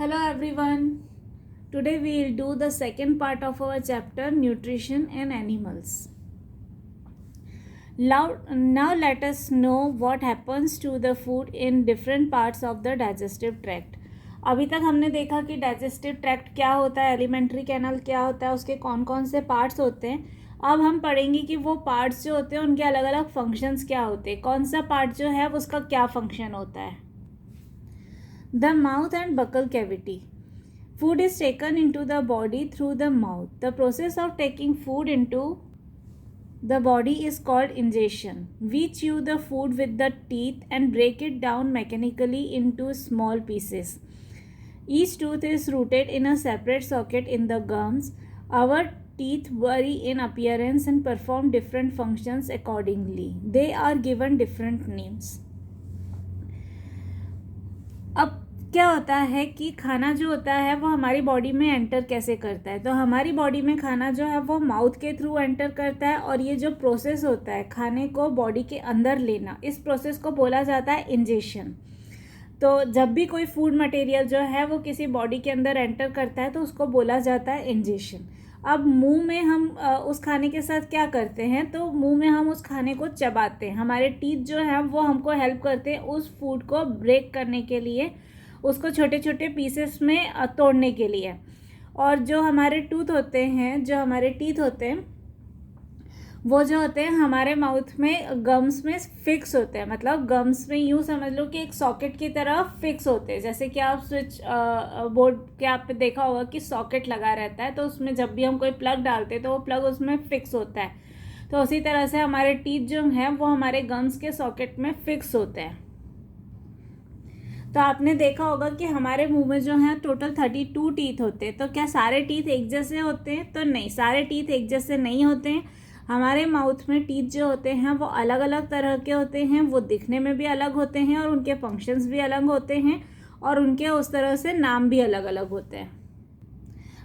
Hello everyone. Today we will do the second part of our chapter Nutrition and Animals. Now let us know what happens to the food in different parts of the digestive tract. अभी तक हमने देखा कि digestive tract क्या होता है, alimentary canal क्या होता है, उसके कौन कौन से पार्ट्स होते हैं. अब हम पढ़ेंगे कि वो पार्ट्स जो होते हैं उनके अलग अलग फंक्शंस क्या होते हैं, कौन सा पार्ट जो है उसका क्या फंक्शन होता है. The mouth and buccal cavity. Food is taken into the body through the mouth. The process of taking food into the body is called ingestion. We chew the food with the teeth and break it down mechanically into small pieces. Each tooth is rooted in a separate socket in the gums. Our teeth vary in appearance and perform different functions accordingly. They are given different names. अब क्या होता है कि खाना जो होता है वो हमारी बॉडी में एंटर कैसे करता है. तो हमारी बॉडी में खाना जो है वो माउथ के थ्रू एंटर करता है, और ये जो प्रोसेस होता है खाने को बॉडी के अंदर लेना, इस प्रोसेस को बोला जाता है इंजेशन. तो जब भी कोई फूड मटेरियल जो है वो किसी बॉडी के अंदर एंटर करता है तो उसको बोला जाता है इंजेशन. अब मुंह में हम उस खाने के साथ क्या करते हैं, तो मुंह में हम उस खाने को चबाते हैं. हमारे टीथ जो हैं वो हमको हेल्प करते हैं उस फूड को ब्रेक करने के लिए, उसको छोटे छोटे पीसेस में तोड़ने के लिए. और जो हमारे टीथ होते हैं वो जो होते हैं हमारे माउथ में गम्स में फिक्स होते हैं. मतलब गम्स में यूँ समझ लो कि एक सॉकेट की तरह फिक्स होते हैं. जैसे कि आप स्विच बोर्ड के आप पे देखा होगा कि सॉकेट लगा रहता है, तो उसमें जब भी हम कोई प्लग डालते हैं तो वो प्लग उसमें फिक्स होता है. तो उसी तरह से हमारे टीथ जो हैं वो हमारे गम्स के सॉकेट में फिक्स होते हैं. तो आपने देखा होगा कि हमारे मुंह में जो है टोटल 32 टीथ होते हैं. तो क्या सारे टीथ एक जैसे होते हैं? तो नहीं, सारे टीथ एक जैसे नहीं होते हैं. हमारे माउथ में टीथ जो होते हैं वो अलग अलग तरह के होते हैं, वो दिखने में भी अलग होते हैं और उनके फंक्शंस भी अलग होते हैं, और उनके उस तरह से नाम भी अलग अलग होते हैं.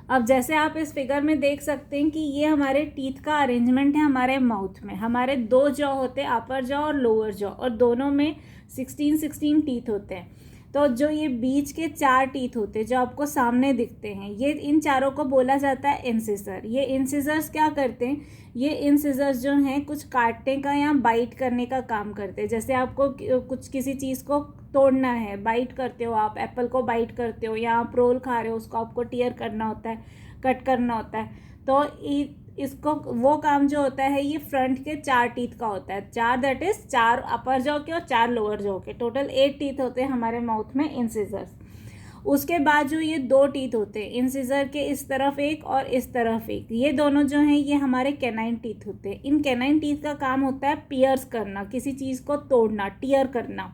अब जैसे आप इस फिगर में देख सकते हैं कि ये हमारे टीथ का अरेंजमेंट है. हमारे माउथ में हमारे 2 जॉ होते हैं, अपर जॉ और लोअर जॉ, और दोनों में 16 टीथ होते हैं. तो जो ये बीच के 4 टीथ होते हैं जो आपको सामने दिखते हैं, ये इन चारों को बोला जाता है इंसिसर. ये इंसिसर्स क्या करते हैं, ये इंसिसर्स जो हैं कुछ काटने का या बाइट करने का काम करते हैं. जैसे आपको कुछ किसी चीज़ को तोड़ना है, बाइट करते हो, आप एप्पल को बाइट करते हो या आप रोल खा रहे हो, उसको आपको टीयर करना होता है, कट करना होता है. तो इसको वो काम जो होता है ये फ्रंट के 4 टीथ का होता है. 4 दैट इज 4 अपर जॉ के और 4 लोअर जॉ के, टोटल 8 टीथ होते हैं हमारे माउथ में इंसिसर्स. उसके बाद जो ये 2 टीथ होते हैं, इंसिसर के इस तरफ एक और इस तरफ एक, ये दोनों जो हैं ये हमारे कैनाइन टीथ होते हैं. इन कैनाइन टीथ का काम होता है पियर्स करना, किसी चीज़ को तोड़ना, टीयर करना.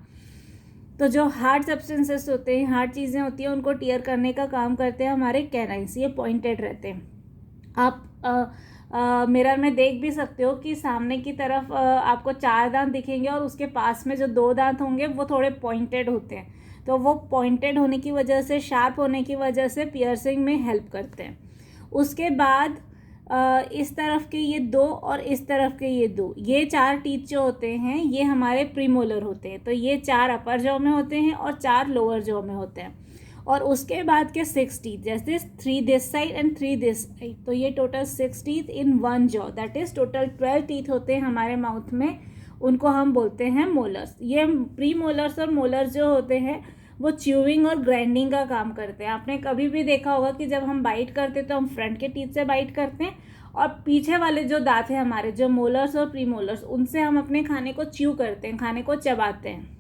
तो जो हार्ड सब्सटेंसेस होते हैं, हार्ड चीज़ें होती हैं, उनको टीयर करने का काम करते हैं हमारे कैनाइन्स. ये पॉइंटेड रहते हैं. आप मिरर में देख भी सकते हो कि सामने की तरफ आपको 4 दांत दिखेंगे और उसके पास में जो 2 दांत होंगे वो थोड़े पॉइंटेड होते हैं. तो वो पॉइंटेड होने की वजह से, शार्प होने की वजह से पियर्सिंग में हेल्प करते हैं. उसके बाद इस तरफ के ये 2 और इस तरफ के ये 2, ये 4 टीथ जो होते हैं ये हमारे प्रीमोलर होते हैं. तो ये 4 अपर जॉ में होते हैं और 4 लोअर जॉ में होते हैं. और उसके बाद के 6 टीथ, जैसे 3 this side and 3 this side, तो ये total 6 teeth in 1 jaw, that is total 12 teeth होते हैं हमारे माउथ में. उनको हम बोलते हैं मोलर्स. ये प्री मोलर्स और मोलर्स जो होते हैं वो च्यूइंग और ग्राइंडिंग का काम करते हैं. आपने कभी भी देखा होगा कि जब हम बाइट करते हैं तो हम फ्रंट के टीथ से बाइट करते हैं, और पीछे वाले जो दांत हैं हमारे, जो मोलर्स और प्री मोलर्स, उनसे हम अपने खाने को च्यू करते हैं, खाने को चबाते हैं.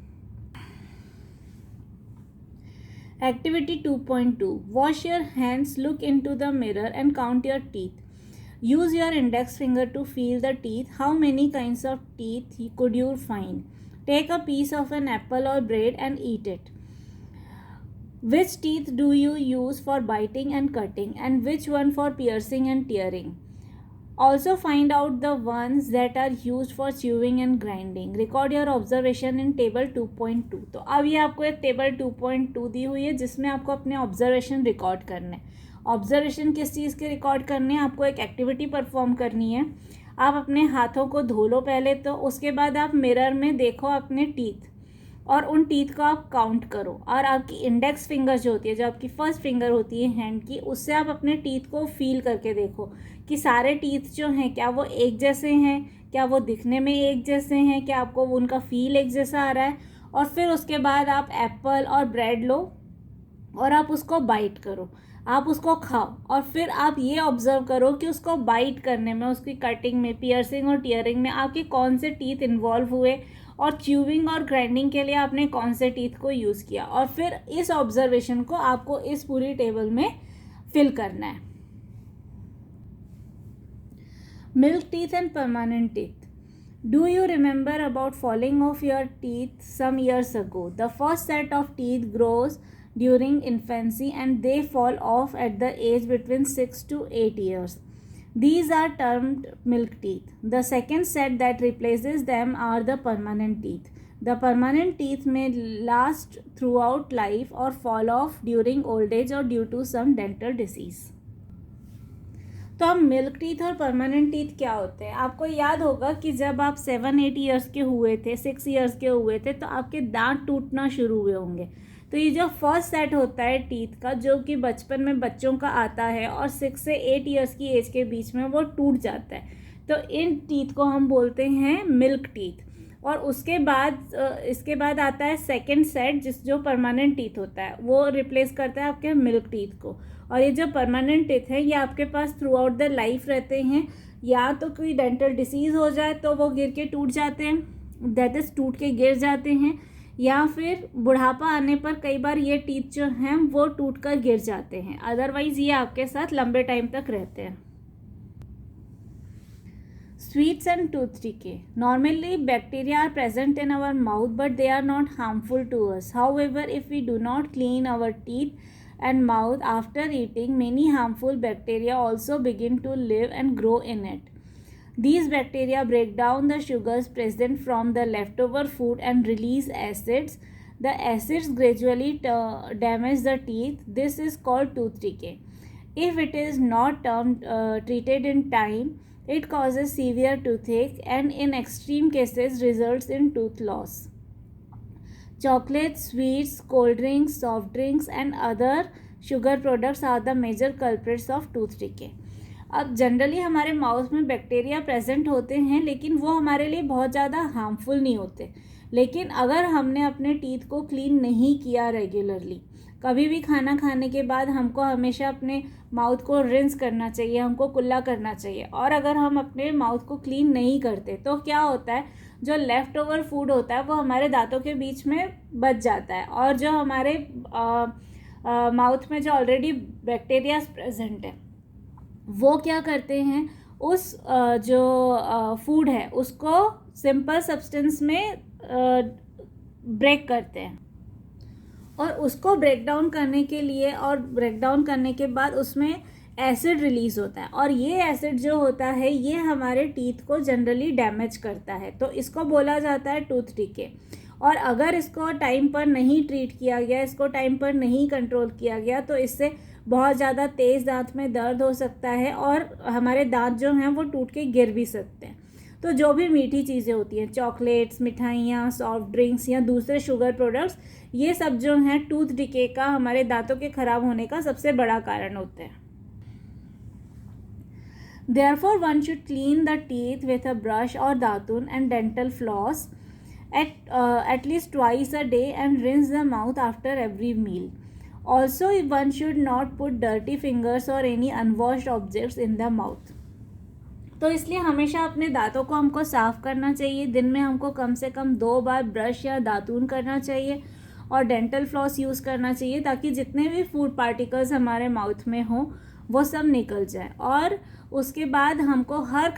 Activity 2.2. Wash your hands, look into the mirror and count your teeth. Use your index finger to feel the teeth. How many kinds of teeth could you find? Take a piece of an apple or bread and eat it. Which teeth do you use for biting and cutting, and which one for piercing and tearing? Also find out the ones that are used for chewing and grinding. Record your observation in table 2.2. तो अब ये आपको एक table 2.2 दी हुई है जिसमें आपको अपने ऑब्जर्वेशन रिकॉर्ड करने. ऑब्जर्वेशन किस चीज़ के रिकॉर्ड करने हैं? आपको एक एक्टिविटी परफॉर्म करनी है. आप अपने हाथों को धो लो पहले, तो उसके बाद आप मिरर में देखो अपने टीथ. और उन टीथ को आप काउंट करो, और आपकी इंडेक्स फिंगर जो होती है, जो आपकी फर्स्ट फिंगर होती है हैंड की, उससे आप अपने टीथ को फील करके देखो कि सारे टीथ जो हैं क्या वो एक जैसे हैं, क्या वो दिखने में एक जैसे हैं, क्या आपको उनका फील एक जैसा आ रहा है। और फिर उसके बाद आप एप्पल और ब्रेड लो और आप उसको बाइट करो, आप उसको खाओ, और फिर आप ये ऑब्जर्व करो कि उसको बाइट करने में, उसकी कटिंग में, पियर्सिंग और टीयरिंग में आपके कौन से टीथ इन्वॉल्व हुए, और च्यूविंग और ग्राइंडिंग के लिए आपने कौन से टीथ को यूज़ किया। और फिर इस ऑब्जर्वेशन को आपको इस पूरी टेबल में फिल करना है। Milk teeth and permanent teeth. Do you remember about falling of your teeth some years ago? The first set of teeth grows during infancy and they fall off at the age between 6 to 8 years. These are termed milk teeth. The second set that replaces them are the permanent teeth. The permanent teeth may last throughout life or fall off during old age or due to some dental disease. तो अब milk teeth और permanent teeth क्या होते हैं? आपको याद होगा कि जब आप 7-8 ईयर्स के हुए थे, 6 ईयर्स के हुए थे, तो आपके दांत टूटना शुरू हुए होंगे। तो ये जो फर्स्ट सेट होता है टीथ का, जो कि बचपन में बच्चों का आता है और 6 से 8 ईयर्स की एज के बीच में वो टूट जाता है, तो इन टीथ को हम बोलते हैं मिल्क टीथ। और उसके बाद इसके बाद आता है सेकेंड सेट, जो परमानेंट टीथ होता है, वो रिप्लेस करता है आपके मिल्क टीथ को। और ये जो परमानेंट टीथ है ये आपके pass through out the life रहते हैं, या तो कोई डेंटल डिसीज़ हो जाए तो वो गिर के टूट जाते हैं, दैट इज़ टूट के गिर जाते हैं, या फिर बुढ़ापा आने पर कई बार ये टीथ जो हैं वो टूट कर गिर जाते हैं। अदरवाइज़ ये आपके साथ लंबे टाइम तक रहते हैं। Sweets and tooth decay. Normally, bacteria are present in our mouth, but they are not harmful to us. However, if we do not clean our teeth and mouth after eating, many harmful bacteria also begin to live and grow in it. These bacteria break down the sugars present from the leftover food and release acids. The acids gradually damage the teeth. This is called tooth decay. If it is not treated in time, it causes severe toothache and in extreme cases results in tooth loss. Chocolates, sweets, cold drinks, soft drinks and other sugar products are the major culprits of tooth decay. अब generally हमारे mouth में bacteria present होते हैं, लेकिन वो हमारे लिए बहुत ज़्यादा हार्मफुल नहीं होते। लेकिन अगर हमने अपने टीथ को क्लीन नहीं किया रेगुलरली, कभी भी खाना खाने के बाद हमको हमेशा अपने माउथ को रिंस करना चाहिए, हमको कुल्ला करना चाहिए। और अगर हम अपने माउथ को क्लीन नहीं करते तो क्या होता है, जो लेफ़्ट ओवर फूड होता है वो हमारे दांतों के बीच में बच जाता है, और जो हमारे माउथ में जो ऑलरेडी बैक्टीरिया प्रेजेंट है वो क्या करते हैं, उस जो फूड है उसको सिंपल सब्सटेंस में ब्रेक करते हैं, और उसको ब्रेक डाउन करने के लिए, और ब्रेक डाउन करने के बाद उसमें एसिड रिलीज़ होता है, और ये एसिड जो होता है ये हमारे टीथ को जनरली डैमेज करता है, तो इसको बोला जाता है टूथ डिके। और अगर इसको टाइम पर नहीं ट्रीट किया गया, इसको टाइम पर नहीं कंट्रोल किया गया, तो इससे बहुत ज़्यादा तेज़ दांत में दर्द हो सकता है और हमारे दांत जो हैं वो टूट के गिर भी सकते हैं। तो जो भी मीठी चीज़ें होती हैं, चॉकलेट्स, मिठाइयाँ, सॉफ्ट ड्रिंक्स या दूसरे शुगर प्रोडक्ट्स, ये सब जो हैं टूथ डिके का, हमारे दांतों के ख़राब होने का सबसे बड़ा कारण होते हैं। Therefore, one should clean the teeth with a brush or दातुन and dental floss at least twice a day and rinse the mouth after every meal. Also, one should not put dirty fingers or any unwashed objects in the mouth. तो इसलिए हमेशा अपने दांतों को हमको साफ़ करना चाहिए। दिन में हमको कम से कम 2 बार ब्रश या दातून करना चाहिए और डेंटल फ्लॉस यूज़ करना चाहिए, ताकि जितने भी फूड पार्टिकल्स हमारे माउथ में हों वो सब निकल जाए। और उसके बाद हमको हर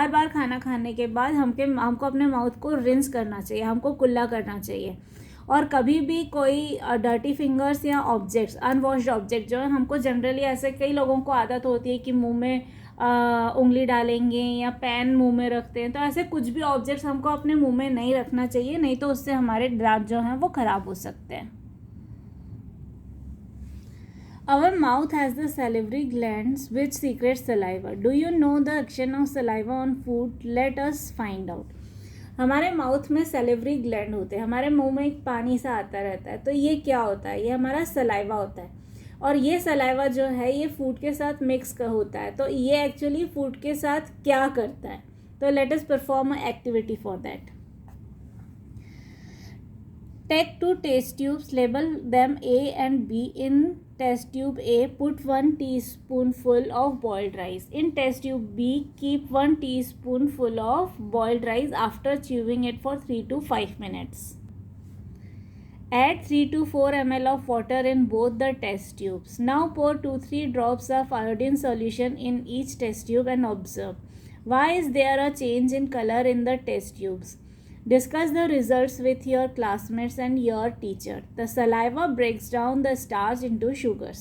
बार खाना खाने के बाद हमको अपने माउथ को रिंस करना चाहिए, हमको कुल्ला करना चाहिए। और कभी भी कोई डर्टी फिंगर्स या ऑब्जेक्ट्स, अनवॉश्ड ऑब्जेक्ट जो है, हमको जनरली ऐसे कई लोगों को आदत होती है कि मुंह में उंगली डालेंगे या पेन मुंह में रखते हैं, तो ऐसे कुछ भी ऑब्जेक्ट्स हमको अपने मुंह में नहीं रखना चाहिए, नहीं तो उससे हमारे दांत जो हैं वो ख़राब हो सकते हैं। Our mouth has the salivary glands which secrete saliva. Do you know the action of saliva on food? Let us find out. हमारे माउथ में सैलिवरी ग्लैंड होते हैं, हमारे मुंह में एक पानी सा आता रहता है, तो ये क्या होता है, ये हमारा सलाइवा होता है। और ये सलाइवा जो है ये फूड के साथ मिक्स होता है, तो ये एक्चुअली फूड के साथ क्या करता है। तो let us perform a activity for that. Take 2 test tubes, label them A and B. In test tube A, put 1 teaspoonful of boiled rice. In test tube B, keep 1 teaspoonful of boiled rice after chewing it for 3 to 5 minutes. Add 3 to 4 ml of water in both the test tubes. Now pour 2-3 drops of iodine solution in each test tube and observe. Why is there a change in color in the test tubes? Discuss the results with your classmates and your teacher. The saliva breaks down the starch into sugars.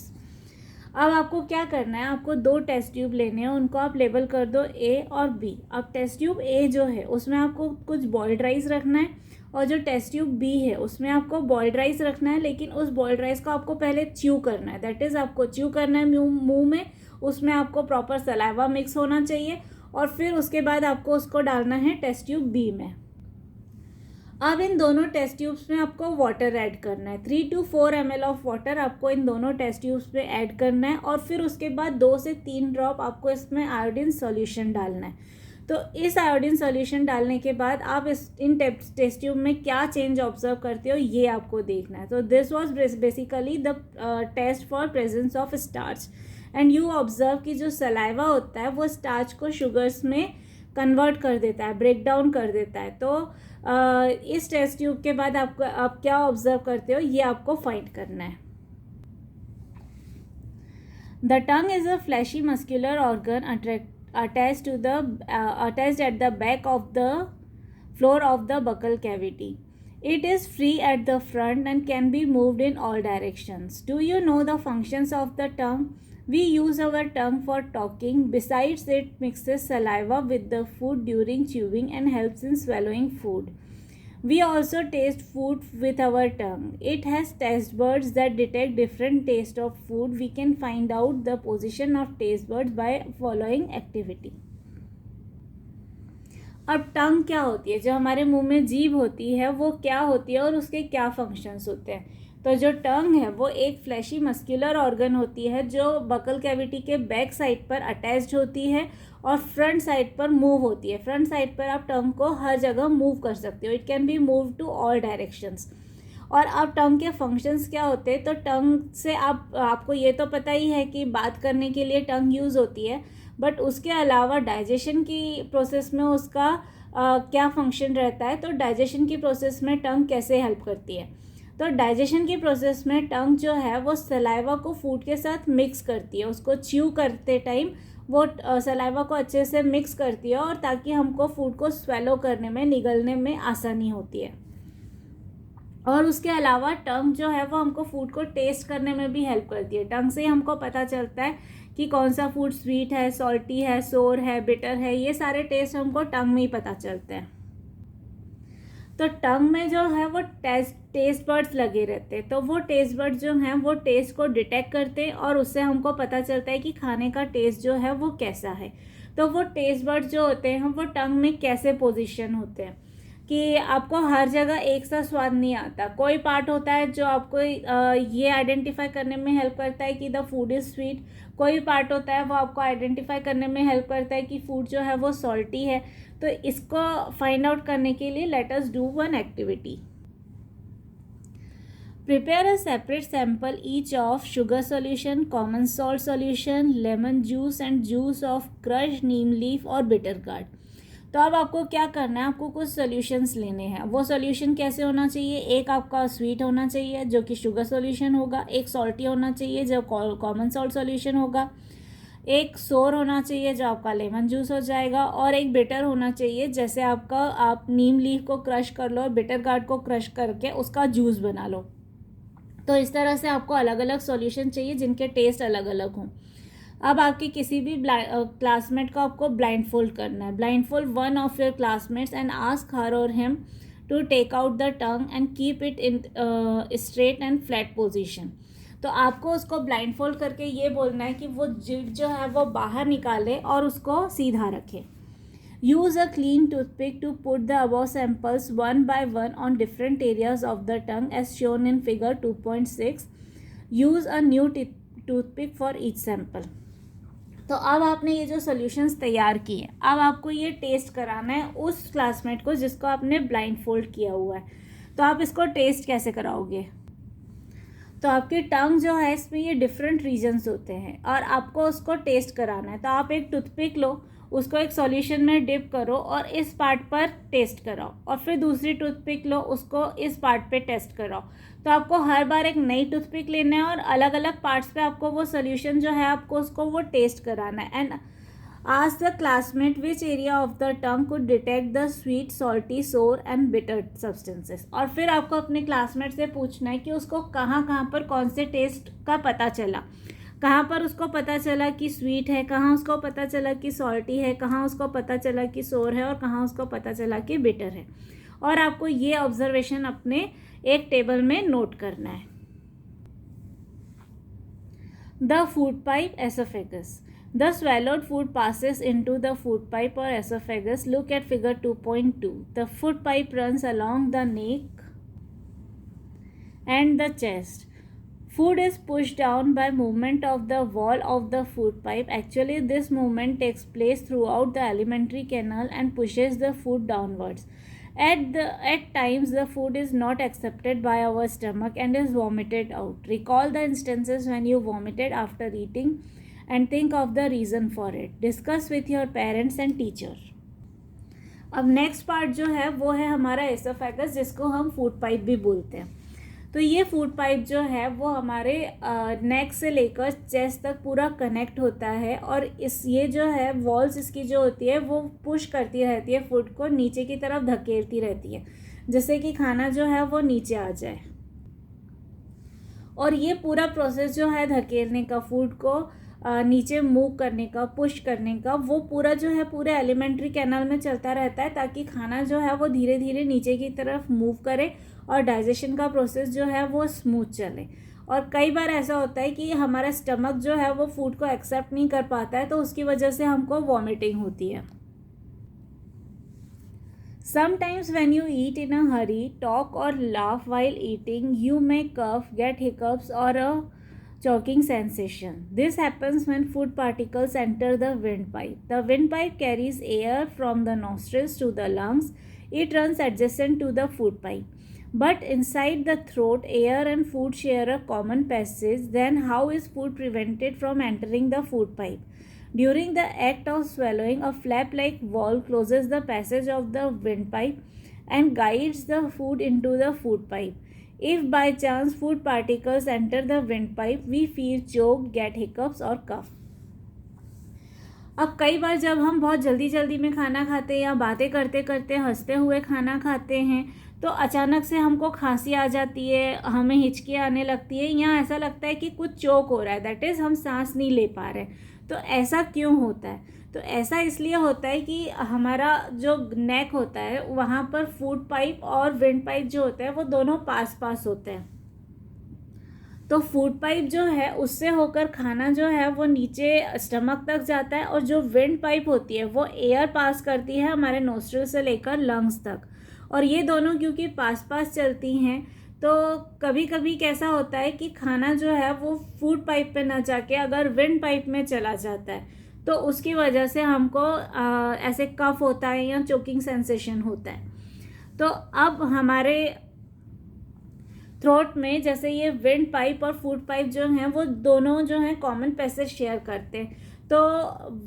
अब आपको क्या करना है, आपको 2 test tube लेने हैं, उनको आप लेबल कर दो A और B। अब टेस्ट ट्यूब A जो है उसमें आपको कुछ बॉइल्ड राइस रखना है, और जो टेस्ट ट्यूब B है उसमें आपको बॉइल्ड राइस रखना है, लेकिन उस बॉइल्ड राइस को आपको पहले च्यू करना है। दैट इज़ आपको च्यू करना है मुंह में, उसमें आपको प्रॉपर सलाइवा मिक्स होना चाहिए, और फिर उसके बाद आपको उसको डालना है टेस्ट ट्यूब B में। अब इन दोनों टेस्ट ट्यूब्स में आपको वाटर ऐड करना है, 3 to 4 ml ऑफ वाटर आपको इन दोनों टेस्ट ट्यूब्स में ऐड करना है, और फिर उसके बाद 2 से 3 ड्रॉप आपको इसमें आयोडीन सॉल्यूशन डालना है। तो इस आयोडीन सॉल्यूशन डालने के बाद आप इन टेस्ट ट्यूब में क्या चेंज ऑब्जर्व करते हो ये आपको देखना है। तो this was basically the test for presence of starch, and you observe कि जो सलाइवा होता है वो स्टार्च को शुगर्स में कन्वर्ट कर देता है, ब्रेक डाउन कर देता है। तो इस टेस्ट ट्यूब के बाद आप क्या ऑब्जर्व करते हो ये आपको फाइंड करना है। The tongue is a fleshy muscular organ attached at the back of the floor of the buccal cavity. It is free at the front and can be moved in all directions. Do you know the functions of the tongue? We use our tongue for talking. Besides, it mixes saliva with the food during chewing and helps in swallowing food. We also taste food with our tongue. It has taste buds that detect different taste of food. We can find out the position of taste buds by following activity. अब टंग क्या होती है, जो हमारे मुंह में जीभ होती है वो क्या होती है और उसके क्या फंक्शंस होते हैं। तो जो टंग है वो एक फ्लैशी मस्क्यूलर ऑर्गन होती है जो बकल कैविटी के बैक साइड पर अटैच्ड होती है और फ्रंट साइड पर मूव होती है। फ्रंट साइड पर आप टंग को हर जगह मूव कर सकते हो, it can be move to all directions. और अब टंग के फंक्शंस क्या होते हैं, तो टंग से आपको ये तो पता ही है कि बात करने के लिए टंग यूज़ होती है, बट उसके अलावा डाइजेशन की प्रोसेस में उसका क्या फंक्शन रहता है। तो डाइजेशन की प्रोसेस में टंग कैसे हेल्प करती है, तो डाइजेशन की प्रोसेस में टंग जो है वो सलाइवा को फूड के साथ मिक्स करती है, उसको च्यू करते टाइम वो सलाइवा को अच्छे से मिक्स करती है, और ताकि हमको फूड को स्वेलो करने में, निगलने में आसानी होती है। और उसके अलावा टंग जो है वो हमको फूड को टेस्ट करने में भी हेल्प करती है। टंग से हमको पता चलता है कि कौन सा फूड स्वीट है, सॉल्टी है, सोर है, बिटर है, ये सारे टेस्ट हमको टंग में ही पता चलते हैं। तो टंग में जो है वो टेस्ट बर्ड्स लगे रहते हैं, तो वो टेस्ट बर्ड्स जो हैं वो टेस्ट को डिटेक्ट करते हैं और उससे हमको पता चलता है कि खाने का टेस्ट जो है वो कैसा है। तो वो टेस्ट बर्ड्स जो होते हैं वो टंग में कैसे पोजीशन होते हैं कि आपको हर जगह एक सा स्वाद नहीं आता। कोई पार्ट होता है जो आपको ये आइडेंटिफाई करने में हेल्प करता है कि द फूड इज़ स्वीट, कोई पार्ट होता है वो आपको आइडेंटिफाई करने में हेल्प करता है कि फूड जो है वो सॉल्टी है। तो इसको फाइंड आउट करने के लिए let us do one activity. Prepare a separate sample each of sugar solution, common salt solution, lemon juice and juice of crush Neem leaf और बिटर गार्ड। तो अब आपको क्या करना है, आपको कुछ सॉल्यूशंस लेने हैं। वो सॉल्यूशन कैसे होना चाहिए, एक आपका स्वीट होना चाहिए जो कि शुगर सॉल्यूशन होगा, एक सॉल्टी होना चाहिए जो कॉमन सॉल्ट सॉल्यूशन होगा, एक सोर होना चाहिए जो आपका लेमन जूस हो जाएगा, और एक बिटर होना चाहिए जैसे आप नीम लीफ को क्रश कर लो और बिटर गार्ड को क्रश करके उसका जूस बना लो। तो इस तरह से आपको अलग अलग सॉल्यूशन चाहिए जिनके टेस्ट अलग अलग हों। अब आपके किसी भी क्लासमेट को आपको ब्लाइंड फोल्ड करना है। Blindfold one of your classmates and ask her or him to take out the tongue and keep it in straight and flat position. तो आपको उसको ब्लाइंड फोल्ड करके ये बोलना है कि वो जिड जो है वो बाहर निकाले और उसको सीधा रखे। Use a clean toothpick to put the above samples one by one on different areas of the tongue as shown in figure 2.6. Use a new toothpick for each sample. तो अब आपने ये जो सॉल्यूशंस तैयार किए, अब आपको ये टेस्ट कराना है उस क्लासमेट को जिसको आपने ब्लाइंड फोल्ड किया हुआ है. तो आप इसको टेस्ट कैसे कराओगे? तो आपकी टंग जो है इसमें ये डिफरेंट रीजन्स होते हैं और आपको उसको टेस्ट कराना है. तो आप एक टूथपिक लो, उसको एक सॉल्यूशन में डिप करो और इस पार्ट पर टेस्ट कराओ, और फिर दूसरी टूथपिक लो, उसको इस पार्ट पे टेस्ट कराओ. तो आपको हर बार एक नई टूथपिक लेना है और अलग अलग पार्ट्स पे आपको वो सॉल्यूशन जो है आपको उसको वो टेस्ट कराना है. And ask the classmate which area of the tongue could detect the sweet, salty, sour and bitter substances. और फिर आपको अपने क्लासमेट से पूछना है कि उसको कहाँ कहाँ पर कौन से टेस्ट का पता चला, कहाँ पर उसको पता चला कि स्वीट है, कहाँ उसको पता चला कि सॉल्टी है, कहाँ उसको पता चला कि सोर है और कहाँ उसको पता चला कि बिटर है. और आपको ये ऑब्जर्वेशन अपने एक टेबल में नोट करना है. The food pipe oesophagus. The swallowed food passes into the food pipe or esophagus. Look at figure 2.2. The food pipe runs along the neck and the chest. Food is pushed down by movement of the wall of the food pipe. Actually, this movement takes place throughout the alimentary canal and pushes the food downwards. At times, the food is not accepted by our stomach and is vomited out. Recall the instances when you vomited after eating and think of the reason for it. Discuss with your parents and teacher. अब next part जो है वो है हमारा oesophagus, जिसको हम food pipe भी बोलते हैं. तो ये फूड पाइप जो है वो हमारे नेक से लेकर चेस्ट तक पूरा कनेक्ट होता है और ये जो है वॉल्स इसकी जो होती है वो पुश करती रहती है, फूड को नीचे की तरफ धकेलती रहती है, जिससे कि खाना जो है वो नीचे आ जाए. और ये पूरा प्रोसेस जो है धकेलने का, फूड को नीचे मूव करने का, पुश करने का, वो पूरा जो है पूरे एलिमेंट्री कैनल में चलता रहता है ताकि खाना जो है वो धीरे धीरे नीचे की तरफ मूव करे और डाइजेशन का प्रोसेस जो है वो स्मूथ चले. और कई बार ऐसा होता है कि हमारा स्टमक जो है वो फूड को एक्सेप्ट नहीं कर पाता है, तो उसकी वजह से हमको वॉमिटिंग होती है. Sometimes when you eat in a hurry, talk or laugh while eating, you may cough, get hiccups or a choking sensation. This happens when food particles enter the windpipe. The windpipe carries air from the nostrils to the lungs. It runs adjacent to the food pipe. But inside the throat, air and food share a common passage. Then how is food prevented from entering the food pipe? During the act of swallowing, a flap-like valve closes the passage of the windpipe and guides the food into the food pipe. If by chance food particles enter the windpipe, we feel choked, get hiccups or cough. अब कई बार जब हम बहुत जल्दी जल्दी में खाना खाते हैं या बातें करते करते हंसते हुए खाना खाते हैं तो अचानक से हमको खांसी आ जाती है, हमें हिचकी आने लगती है या ऐसा लगता है कि कुछ चोक हो रहा है, दैट इज़ हम सांस नहीं ले पा रहे. तो ऐसा क्यों होता है? तो ऐसा इसलिए होता है कि हमारा जो नेक होता है वहाँ पर फूड पाइप और विंड पाइप जो होते हैं वो दोनों पास पास होते हैं. तो फूड पाइप जो है उससे होकर खाना जो है वो नीचे स्टमक तक जाता है और जो विंड पाइप होती है वो एयर पास करती है हमारे नोस्ट्रिल से लेकर लंग्स तक. और ये दोनों क्योंकि पास पास चलती हैं तो कभी कभी कैसा होता है कि खाना जो है वो फूड पाइप पे ना जाके अगर विंड पाइप में चला जाता है तो उसकी वजह से हमको ऐसे कफ होता है या चोकिंग सेंसेशन होता है. तो अब हमारे थ्रोट में जैसे ये विंड पाइप और फूड पाइप जो हैं वो दोनों जो हैं कॉमन पैसेज शेयर करते हैं. तो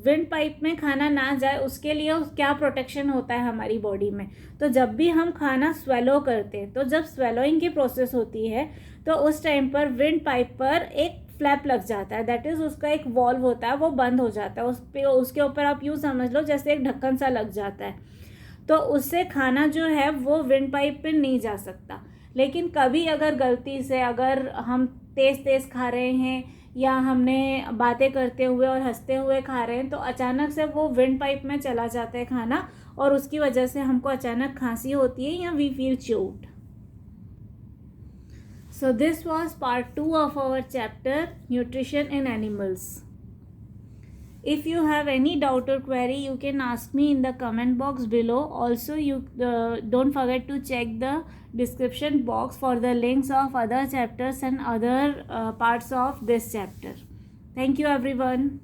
विंड पाइप में खाना ना जाए उसके लिए क्या प्रोटेक्शन होता है हमारी बॉडी में? तो जब भी हम खाना स्वेलो करते हैं तो जब स्वेलोइंग की प्रोसेस होती है तो उस टाइम पर विंड पाइप पर एक फ्लैप लग जाता है, दैट इज़ उसका एक वॉल्व होता है वो बंद हो जाता है. उसके ऊपर आप यूँ समझ लो जैसे एक ढक्कन सा लग जाता है. तो उससे खाना जो है वो विंड पाइप पे नहीं जा सकता. लेकिन कभी अगर गलती से अगर हम तेज़ तेज़ खा रहे हैं या हमने बातें करते हुए और हंसते हुए खा रहे हैं तो अचानक से वो विंड पाइप में चला जाता है खाना और उसकी वजह से हमको अचानक खांसी होती है या we feel choked. So this was part 2 of our chapter Nutrition in Animals. If you have any doubt or query, you can ask me in the comment box below. Also, you don't forget to check the description box for the links of other chapters and other parts of this chapter. Thank you everyone.